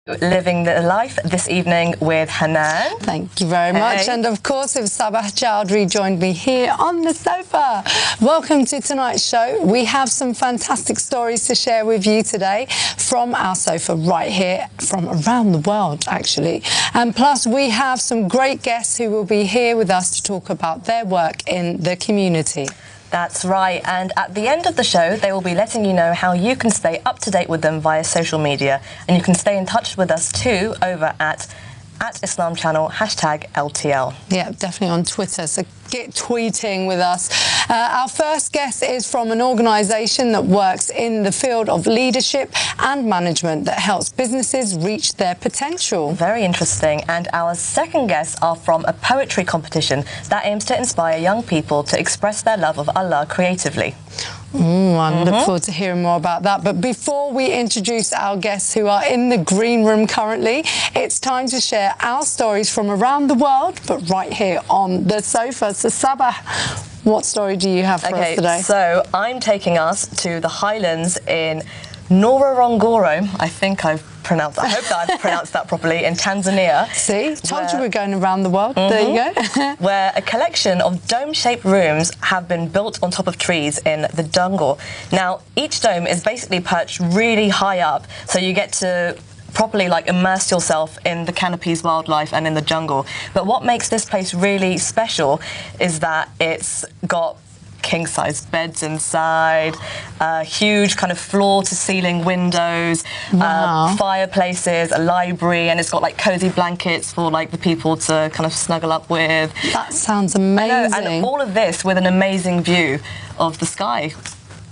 Living the Life this evening with Hanan. Thank you very much. And of course, if Sabah Chowdhury joined me here on the sofa. Welcome to tonight's show. We have some fantastic stories to share with you today from our sofa right here, from around the world, actually. And plus, we have some great guests who will be here with us to talk about their work in the community. That's right, and at the end of the show they will be letting you know how you can stay up to date with them via social media, and you can stay in touch with us too over at Islam Channel #LTL. Yeah, definitely on Twitter, so get tweeting with us. Our first guest is from an organisation that works in the field of leadership and management that helps businesses reach their potential. Very interesting. And our second guests are from a poetry competition that aims to inspire young people to express their love of Allah creatively. I look forward to hearing more about that. But before we introduce our guests who are in the green room currently, it's time to share our stories from around the world, but right here on the sofa. So Sabah, what story do you have for us today? So I'm taking us to the highlands in Ngorongoro. I hope that I've pronounced that properly, in Tanzania. See, told you we're going around the world. There you go. Where a collection of dome-shaped rooms have been built on top of trees in the jungle. Now, each dome is basically perched really high up, so you get to properly immerse yourself in the canopy's wildlife and in the jungle. But what makes this place really special is that it's got king-size beds inside, huge kind of floor-to-ceiling windows, fireplaces, a library, and it's got cozy blankets for the people to kind of snuggle up with. That sounds amazing. I know, and all of this with an amazing view of the sky.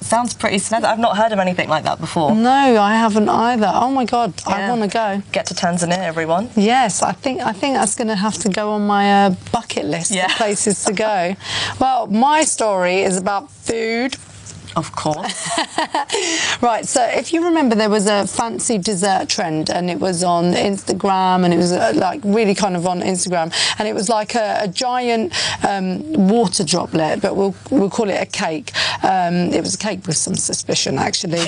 Sounds pretty snazzy. I've not heard of anything like that before. No, I haven't either. Oh my God, yeah. I want to go. Get to Tanzania, everyone. Yes, I think that's going to have to go on my bucket list of places to go. Well, my story is about food. Of course. Right, so if you remember, there was a fancy dessert trend, and it was on Instagram, and it was really kind of on Instagram, and it was like a giant water droplet, but we'll call it a cake. It was a cake with some suspicion, actually,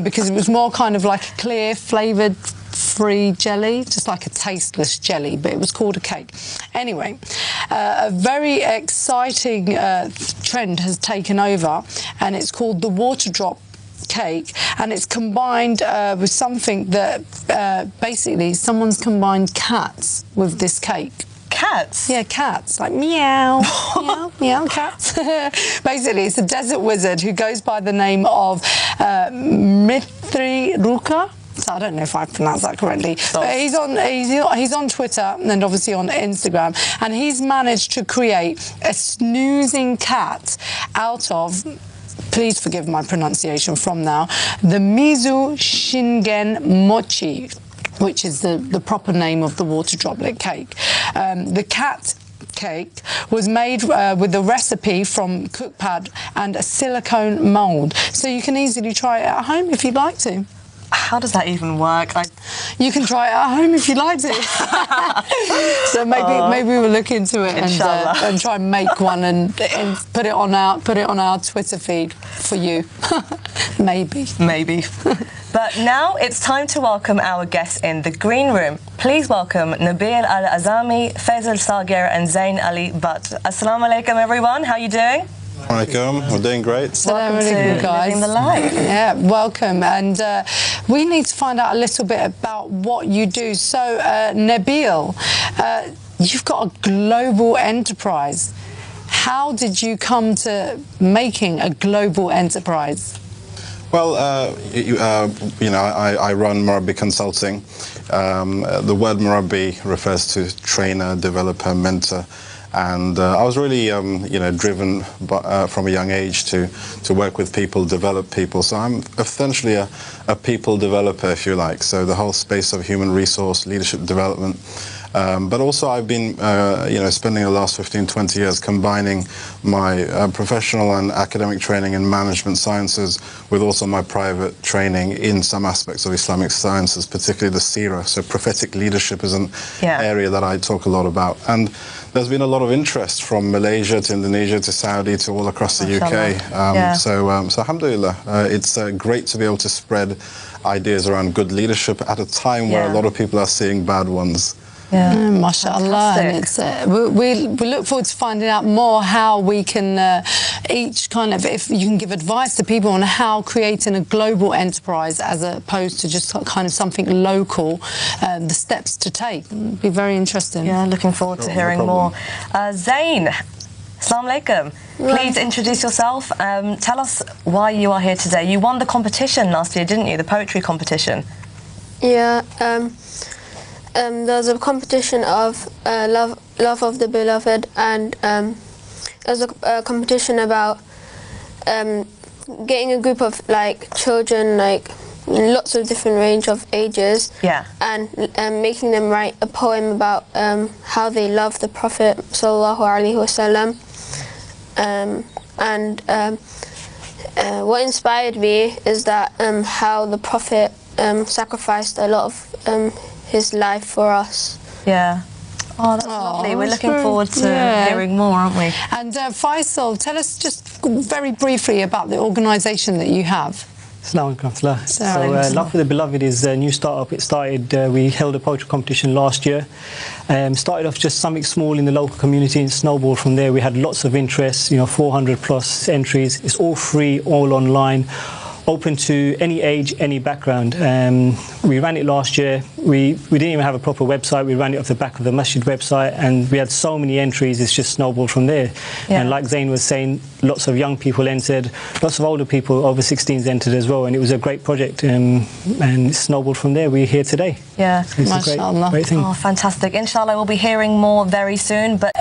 because it was more kind of like a clear, flavoured, free jelly, just like a tasteless jelly, but it was called a cake. Anyway, a very exciting trend has taken over, and it's called the water drop cake, and it's combined with something that basically someone's combined cats with this cake. Cats? Yeah, cats, like meow, meow, meow, cats. Basically, it's a desert wizard who goes by the name of Mithri Ruka. So I don't know if I pronounced that correctly, but he's on Twitter and obviously on Instagram, and he's managed to create a snoozing cat out of, please forgive my pronunciation from now, the Mizu Shingen Mochi, which is the proper name of the water droplet cake. The cat cake was made with the recipe from cookpad and a silicone mould, so you can easily try it at home if you'd like to. How does that even work? You can try it at home if you like to. So maybe we'll look into it and try and make one and put it on our Twitter feed for you. Maybe. But now it's time to welcome our guests in the green room. Please welcome Nabil Al-Azami, Faisal Sagir, and Zain Ali Butt. Assalamu alaikum, everyone. How are you doing? Alaikum, we're doing great. Welcome to Living the Life. Yeah, welcome. And we need to find out a little bit about what you do. So, Nabil, you've got a global enterprise. How did you come to making a global enterprise? Well, I run Murabi Consulting. The word Murabi refers to trainer, developer, mentor. And I was really, driven from a young age to work with people, develop people. So I'm essentially a people developer, if you like. So the whole space of human resource, leadership development. But also I've been, spending the last 15, 20 years combining my professional and academic training in management sciences with also my private training in some aspects of Islamic sciences, particularly the seerah. So prophetic leadership is an area that I talk a lot about. And there's been a lot of interest from Malaysia to Indonesia to Saudi to all across the UK. So alhamdulillah, it's great to be able to spread ideas around good leadership at a time where a lot of people are seeing bad ones. Yeah, mashallah. And it's, we look forward to finding out more how we can each kind of, if you can give advice to people on how creating a global enterprise as opposed to just kind of something local, the steps to take. It'd be very interesting. Yeah, looking forward to hearing more. Zain, Assalamu alaikum. Please introduce yourself. Tell us why you are here today. You won the competition last year, didn't you? The poetry competition. Yeah. There was a competition of love of the beloved, and there was a competition about getting a group of like children, like lots of different range of ages, and making them write a poem about how they love the Prophet sallallahu alaihi wasallam. What inspired me is that how the Prophet sacrificed a lot of his life for us. Yeah. Oh, that's lovely. We're looking forward to hearing more, aren't we? And Faisal, tell us just very briefly about the organisation that you have. Assalamu alaikum. So Love for the Beloved is a new startup. It started, we held a poetry competition last year. Started off just something small in the local community and snowballed from there. We had lots of interest, 400 plus entries. It's all free, all online, open to any age, any background. We ran it last year. We didn't even have a proper website. We ran it off the back of the masjid website, and we had so many entries, it's just snowballed from there. And like Zain was saying, lots of young people entered, lots of older people, over 16s entered as well, and it was a great project, and it snowballed from there. We're here today. Yeah, it's a great thing. Oh, fantastic. Inshallah, we'll be hearing more very soon, but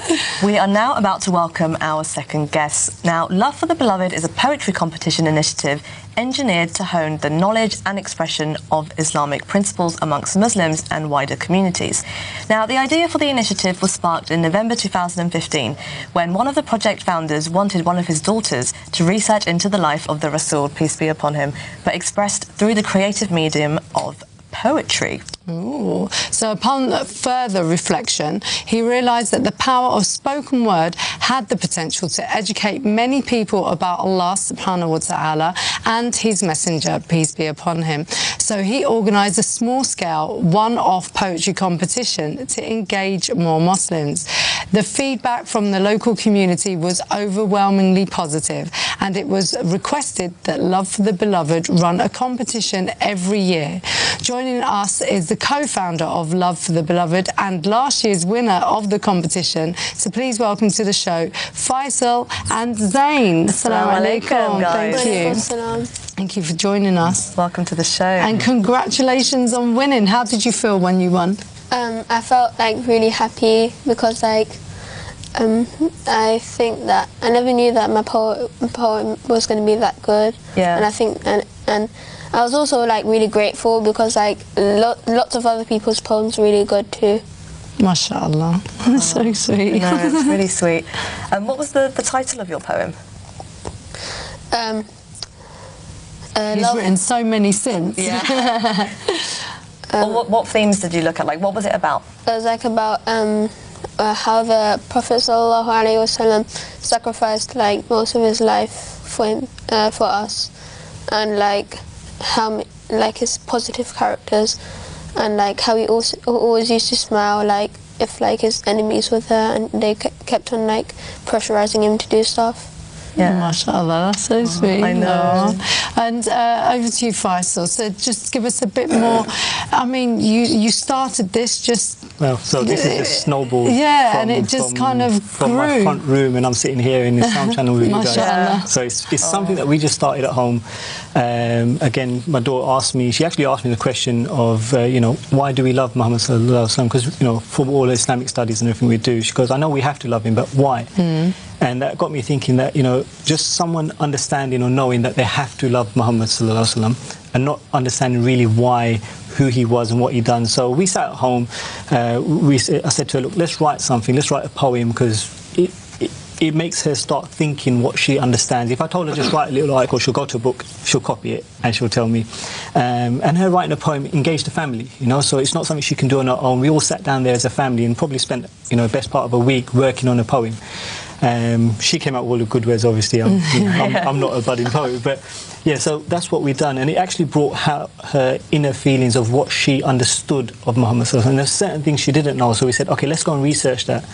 we are now about to welcome our second guest. Now, Love for the Beloved is a poetry competition initiative engineered to hone the knowledge and expression of Islamic principles amongst Muslims and wider communities. Now, the idea for the initiative was sparked in November 2015 when one of the project founders wanted one of his daughters to research into the life of the Rasul, peace be upon him, but expressed through the creative medium of poetry. Ooh. So upon further reflection, he realised that the power of spoken word had the potential to educate many people about Allah subhanahu wa ta'ala and his messenger, peace be upon him. So he organised a small-scale, one-off poetry competition to engage more Muslims. The feedback from the local community was overwhelmingly positive, and it was requested that Love for the Beloved run a competition every year. Joining us is the co-founder of Love for the Beloved and last year's winner of the competition. So please welcome to the show Faisal and Zain. Assalamu alaikum, guys. Thank you. Thank you for joining us. Welcome to the show. And congratulations on winning. How did you feel when you won? I felt like really happy because like I think that I never knew that my poem was going to be that good. And I think and I was also like really grateful because like lots of other people's poems are really good too. MashaAllah. That's so sweet. No, it's really sweet. What was the title of your poem? He's written so many since. Yeah. Well, what themes did you look at? Like, what was it about? It was like about how the Prophet sallallahu alaihi wasallam sacrificed like most of his life for him, for us, and like how like his positive characters, and like how he also always used to smile like if like his enemies were there and they kept on like pressurizing him to do stuff. Yeah, mashallah, that's so sweet. I know. And over to you, Faisal. So just give us a bit more. I mean, you started this just. Well, so this is a snowball. Yeah, and it just kind of from grew. my front room, and I'm sitting here in the sound channel with you guys. Mashallah. So it's something that we just started at home. Again, my daughter asked me. She actually asked me the question of, why do we love Muhammad sallallahu alaihi wasallam? Because from all the Islamic studies and everything we do, she goes, I know we have to love him, but why? And that got me thinking that, just someone understanding or knowing that they have to love Muhammad sallallahu alaihi wasallam and not understanding really why, who he was and what he done. So we sat at home, I said to her, look, let's write something, let's write a poem, because it makes her start thinking what she understands. If I told her just write a little article, she'll go to a book, she'll copy it, and she'll tell me. And her writing a poem engaged the family, so it's not something she can do on her own. We all sat down there as a family and probably spent, best part of a week working on a poem. She came out with all the good words, obviously. I'm not a budding poet, but yeah, so that's what we've done, and it actually brought her inner feelings of what she understood of Muhammad Sallallahu Alaihi Wasallam. And there's certain things she didn't know, so we said, okay, let's go and research that.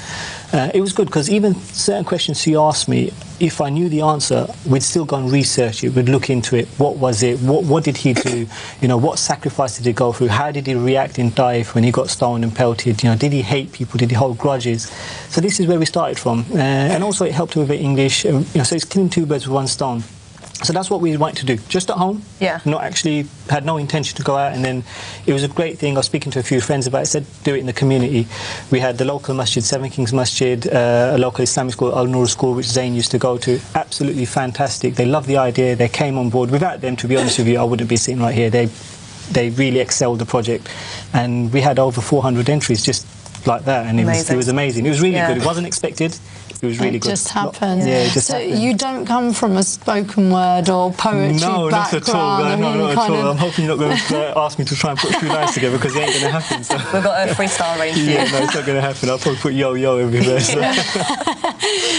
It was good because even certain questions she asked me, if I knew the answer, we'd still go and research it. We'd look into it. What was it? What did he do? You know, what sacrifice did he go through? How did he react in Taif when he got stoned and pelted? You know, did he hate people? Did he hold grudges? So this is where we started from, and also it helped with the English. You know, so it's killing two birds with one stone. So that's what we wanted to do, just at home. Yeah. Not actually, had no intention to go out, and then it was a great thing. I was speaking to a few friends about it, said do it in the community. We had the local masjid, Seven Kings Masjid, a local Islamic school, Al Noor School, which Zayn used to go to. Absolutely fantastic. They loved the idea, they came on board. Without them, to be honest with you, I wouldn't be sitting right here. They really excelled the project, and we had over 400 entries just like that, and it was amazing. It was really good. It wasn't expected. It was really good. It just happened. Yeah, it just happened. You don't come from a spoken word or poetry background? Not at all. Not at all. I'm hoping you're not going to ask me to try and put a few lines together, because it ain't going to happen. So. We've got a freestyle range for you. Yeah, no, it's not going to happen. I'll probably put yo-yo everywhere.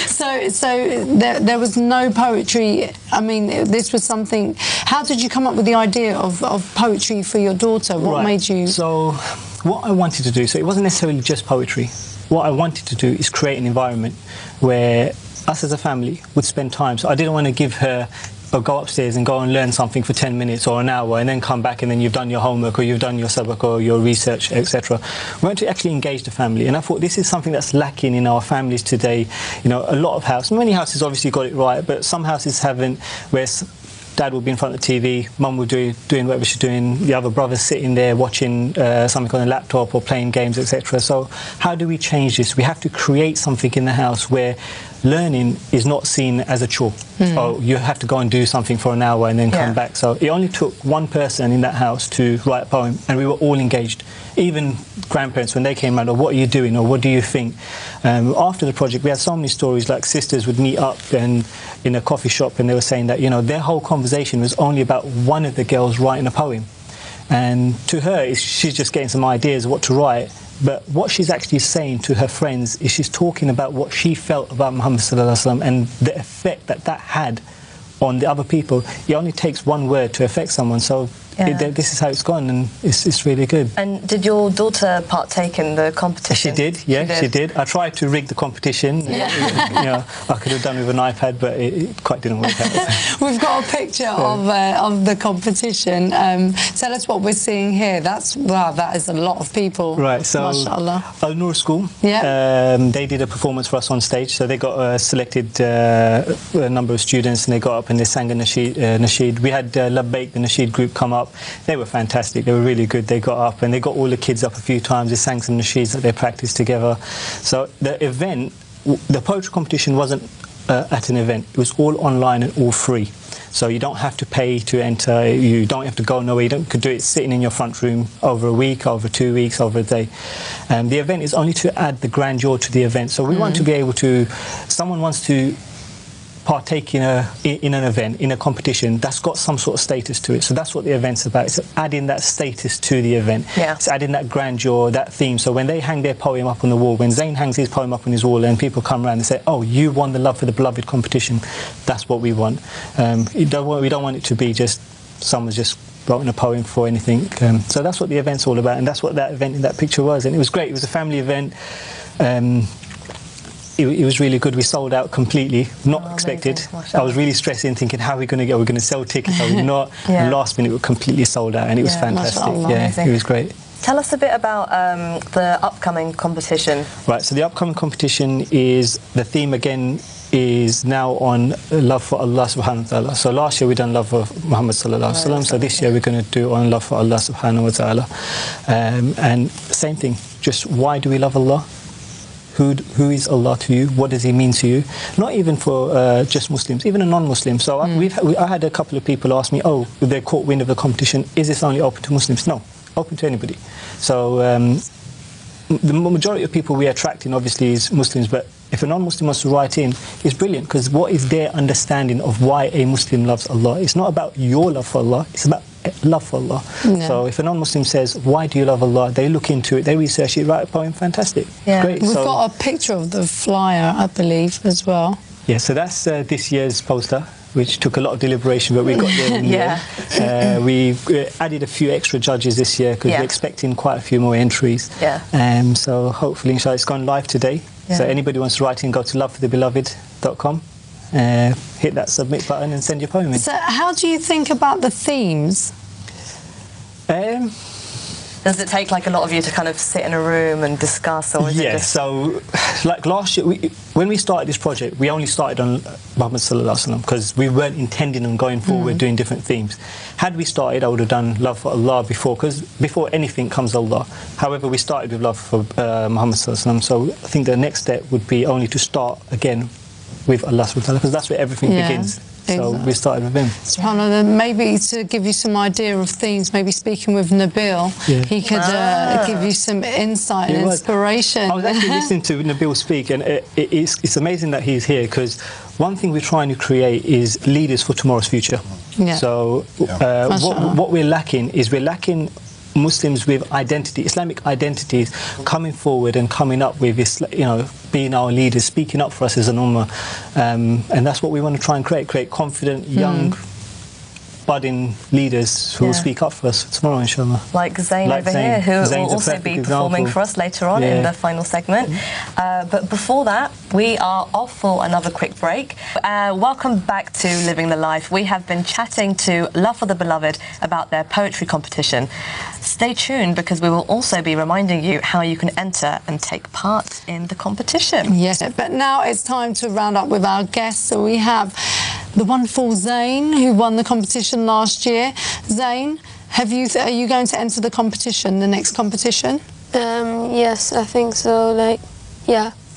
So there was no poetry. I mean, this was something. How did you come up with the idea of poetry for your daughter? What made you? So what I wanted to do, so it wasn't necessarily just poetry. What I wanted to do is create an environment where us as a family would spend time. So I didn't want to give her or go upstairs and go and learn something for 10 minutes or an hour and then come back and then you've done your homework or you've done your sabak or your research, etc. We want to actually engage the family, and I thought this is something that's lacking in our families today. You know, a lot of houses, many houses obviously got it right, but some houses haven't, where Dad will be in front of the TV, Mum will be doing whatever she's doing, the other brother's sitting there watching something on a laptop or playing games, etc. So how do we change this? We have to create something in the house where learning is not seen as a chore. Oh, you have to go and do something for an hour and then come back. So it only took one person in that house to write a poem, and we were all engaged. Even grandparents, when they came around, or what are you doing, or what do you think? After the project, we had so many stories, like sisters would meet up and in a coffee shop, and they were saying that, you know, their whole conversation was only about one of the girls writing a poem. And to her, she's just getting some ideas of what to write. But what she's actually saying to her friends is she's talking about what she felt about Muhammad Sallallahu Alaihi Wasallam and the effect that that had on the other people. It only takes one word to affect someone. So this is how it's gone, and it's really good. And did your daughter partake in the competition? She did, yeah, she did. I tried to rig the competition. You know, I could have done with an iPad, but it quite didn't work out. We've got a picture of the competition. Tell us what we're seeing here. Wow, that is a lot of people. Right, so Mashallah. Al Noor School, they did a performance for us on stage. So they got selected a number of students, and they got up and they sang a nasheed. We had Labbaik, the nasheed group, come up. They were fantastic. They were really good. They got up and they got all the kids up a few times. They sang some nasheeds that they practiced together. So the event, the poetry competition wasn't at an event. It was all online and all free. So you don't have to pay to enter. You don't have to go nowhere. You could do it sitting in your front room over a week, over 2 weeks, over a day. The event is only to add the grandeur to the event. So we want to be able to, someone wants to partake in an event, in a competition that's got some sort of status to it. So that's what the event's about. It's adding that status to the event. It's adding that grandeur, that theme. So when they hang their poem up on the wall, when Zayn hangs his poem up on his wall and people come around and say, oh, you won the Love for the Beloved competition, that's what we want. We don't want it to be just someone's just writing a poem for anything. So that's what the event's all about, and that's what that event in that picture was. And it was great. It was a family event. It was really good. We sold out completely, not expected. I was really stressing, thinking, how are we going to get? Are we going to sell tickets? Are we not? And last minute, we were completely sold out, and it was fantastic. It was great. Tell us a bit about the upcoming competition. Right, so the upcoming competition is, the theme again is now on love for Allah subhanahu wa ta'ala. So last year we done love for Muhammad sallallahu alaihi wasallam. So this year we're going to do on love for Allah subhanahu wa ta'ala. And same thing, just why do we love Allah? Who is Allah to you? What does He mean to you? Not even for just Muslims, even a non-Muslim. So I had a couple of people ask me, oh, they caught wind of the competition, is this only open to Muslims? No, open to anybody. So the majority of people we're attracting obviously is Muslims, but if a non-Muslim wants to write in, it's brilliant, because what is their understanding of why a Muslim loves Allah? It's not about your love for Allah, it's about love for Allah. Yeah. So if a non-Muslim says, why do you love Allah? They look into it, they research it, write a poem, fantastic. Yeah. Great. We've got a picture of the flyer, I believe, as well. Yeah, so that's this year's poster, which took a lot of deliberation, but we got there in the end. We added a few extra judges this year because we're expecting quite a few more entries. So hopefully, inshallah, it's gone live today. So anybody wants to write in, go to LoveForTheBeloved.com, hit that submit button and send your poem in. So how do you think about the themes? Does it take like a lot of you to kind of sit in a room and discuss, or is it just... so like last year, when we started this project, we only started on Muhammad Sallallahu Alaihi Wasallam because we weren't intending on going forward doing different themes. Had we started, I would have done love for Allah before, because before anything comes Allah. However, we started with love for Muhammad Sallallahu Alaihi Wasallam, so I think the next step would be only to start again with Allah subhanahu wa ta'ala, because that's where everything begins. So we started with him. SubhanAllah, maybe to give you some idea of themes, maybe speaking with Nabil, he could give you some insight and inspiration. I was actually listening to Nabil speak, and it's amazing that he's here, because one thing we're trying to create is leaders for tomorrow's future. So what we're lacking is Muslims with identity, Islamic identities, coming forward and coming up with, being our leaders, speaking up for us as an ummah, and that's what we want to try and create confident, young, budding leaders who will speak up for us tomorrow, inshallah. Like Zayn over here, who will also be performing for us later on in the final segment. But before that, we are off for another quick break. Welcome back to Living the Life. We have been chatting to Love for the Beloved about their poetry competition. Stay tuned, because we will also be reminding you how you can enter and take part in the competition. Yes, but now it's time to round up with our guests. So we have the wonderful Zayn, who won the competition last year. Zayn, are you going to enter the competition, the next competition? Yes, I think so.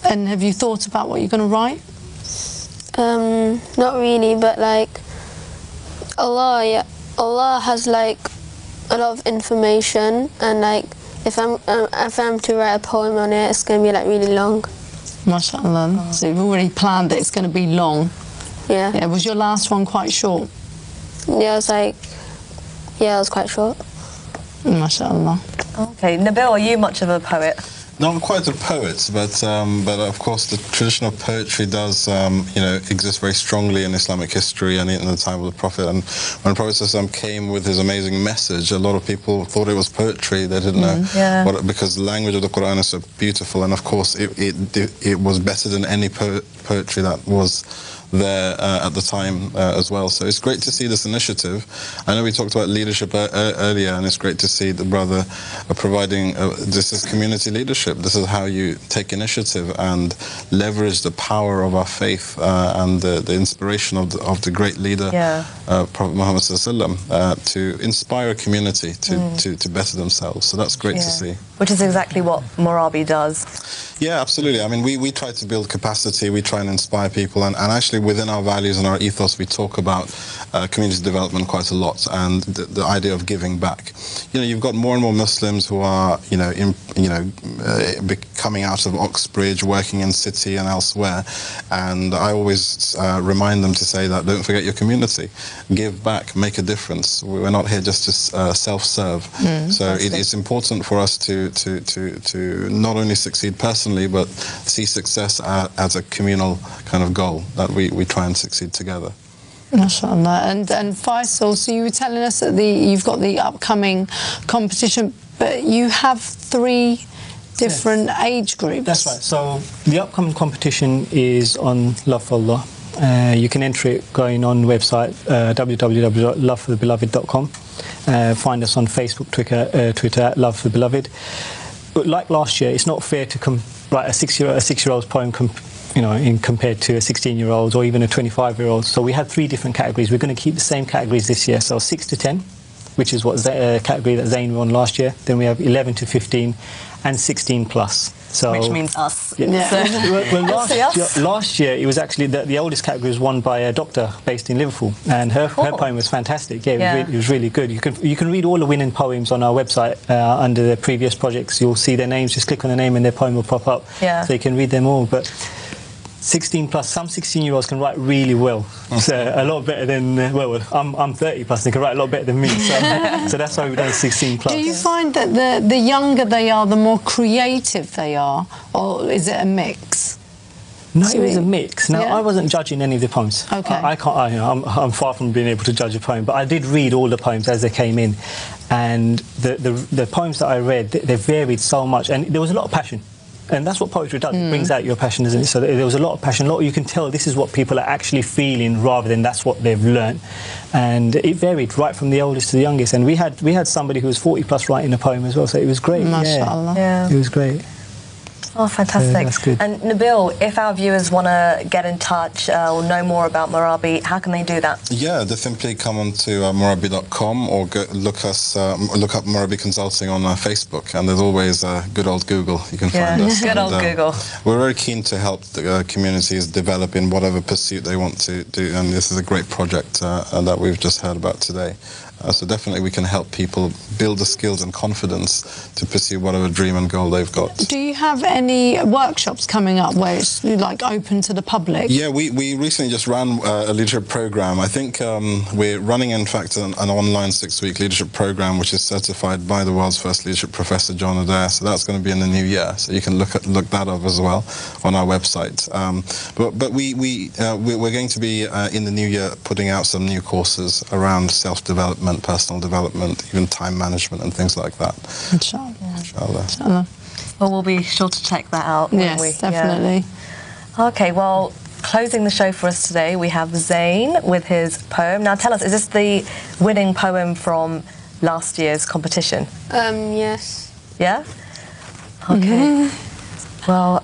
And have you thought about what you're going to write? Not really, but Allah has a lot of information, and if I'm to write a poem on it, it's going to be really long. MashaAllah. So you've already planned that it's going to be long. Yeah. Was your last one quite short? Yeah, it was quite short. MashaAllah. Okay, Nabil, are you much of a poet? No, I'm quite a poet, but of course the tradition of poetry does, exist very strongly in Islamic history and in the time of the Prophet. And when the Prophet ﷺ came with his amazing message, a lot of people thought it was poetry. They didn't know because the language of the Quran is so beautiful, and of course it was better than any poetry that was there at the time as well. So it's great to see this initiative. I know we talked about leadership earlier, and it's great to see the brother providing this is community leadership. This is how you take initiative and leverage the power of our faith and the inspiration of the great leader, Prophet Muhammad ﷺ, to inspire a community to better themselves. So that's great to see. Which is exactly what Morabi does. Yeah, absolutely. I mean, we try to build capacity, we try and inspire people, and actually within our values and our ethos, we talk about community development quite a lot, and the idea of giving back. You've got more and more Muslims who are, coming out of Oxbridge, working in City and elsewhere, and I always remind them to say that don't forget your community, give back, make a difference. We're not here just to self-serve. So it's important for us to not only succeed personally, but see success as a communal kind of goal, that we try and succeed together. MashaAllah. And Faisal, so you were telling us that you've got the upcoming competition, but you have 3 different age groups. That's right. So the upcoming competition is on Love for Allah. You can enter it going on the website www.loveforthebeloved.com. Find us on Facebook, Twitter at LoveForTheBeloved. But like last year, it's not fair to write a 6-year-old's poem compared to a 16-year-old's or even a 25-year-old. So we have 3 different categories. We're going to keep the same categories this year. So 6 to 10, which is what category that Zayn won last year. Then we have 11 to 15 and 16 plus. So, which means us. Last year it was actually the oldest category was won by a doctor based in Liverpool, and her poem was fantastic. It was really good. You can read all the winning poems on our website under the previous projects. You'll see their names. Just click on the name and their poem will pop up. So you can read them all. But 16 plus, some 16-year-olds can write really well. So a lot better than, well, I'm 30 plus, they can write a lot better than me. So that's why we've done 16 plus. Do you find that the younger they are, the more creative they are, or is it a mix? No, it was a mix. Now, Yeah. I wasn't judging any of the poems. Okay. I can't, I'm far from being able to judge a poem, but I did read all the poems as they came in. And the poems that I read, they varied so much, and there was a lot of passion. And that's what poetry does. It brings out your passion, isn't it? So there was a lot of passion. You can tell this is what people are actually feeling rather than that's what they've learned. And it varied right from the oldest to the youngest. And we had somebody who was 40 plus writing a poem as well. So it was great. Mashallah. Yeah. It was great. Oh, fantastic. That's good. And Nabil, if our viewers want to get in touch or know more about Marabi, how can they do that? Yeah, they simply come on to marabi.com or look up Marabi Consulting on Facebook, and there's always good old Google. You can find us. Good old Google. We're very keen to help the communities develop in whatever pursuit they want to do, and this is a great project that we've just heard about today. So definitely we can help people build the skills and confidence to pursue whatever dream and goal they've got. Do you have any workshops coming up where it's like open to the public? Yeah, we recently just ran a leadership program. I think we're running, in fact, an online 6-week leadership program which is certified by the world's first leadership professor, John Adair. So that's going to be in the new year. So you can look that up as well on our website. But we're going to be in the new year putting out some new courses around self-development, personal development, even time management and things like that. Inshallah. Inshallah. Inshallah. Well, we'll be sure to check that out. Yes, won't we? definitely. Yeah. Okay, well, closing the show for us today, we have Zayn with his poem. Now, tell us, is this the winning poem from last year's competition? Yes. Yeah? Okay. Well,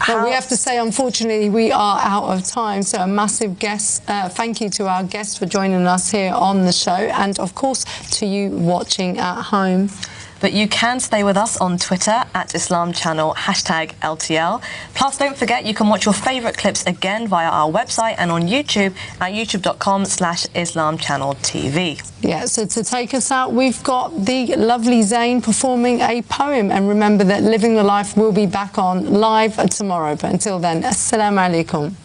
Well, we have to say, unfortunately, we are out of time. So a massive thank you to our guests for joining us here on the show, and of course to you watching at home. But you can stay with us on Twitter at Islam Channel, #LTL. Plus, don't forget, you can watch your favourite clips again via our website and on YouTube at youtube.com/IslamChannelTV. Yeah, so to take us out, we've got the lovely Zayn performing a poem. And remember that Living the Life will be back on live tomorrow. But until then, Assalamu alaikum.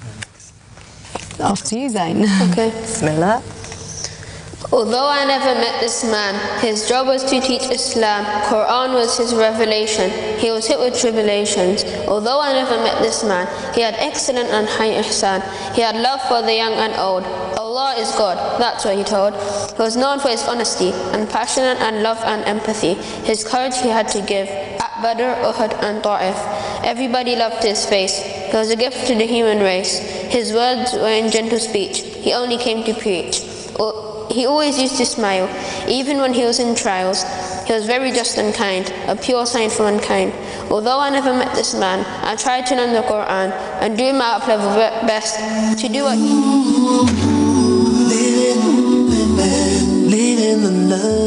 Off to you, Zayn. Okay. Bismillah. Although I never met this man, his job was to teach Islam. Quran was his revelation. He was hit with tribulations. Although I never met this man, he had excellent and high ihsan. He had love for the young and old. Allah is God, that's what he told. He was known for his honesty and passionate and love and empathy. His courage he had to give at Badr, Uhud and Ta'if. Everybody loved his face. He was a gift to the human race. His words were in gentle speech. He only came to preach. He always used to smile, even when he was in trials. He was very just and kind, a pure sign for mankind. Although I never met this man, I tried to learn the Quran and do my up-level best to do what... Living the love.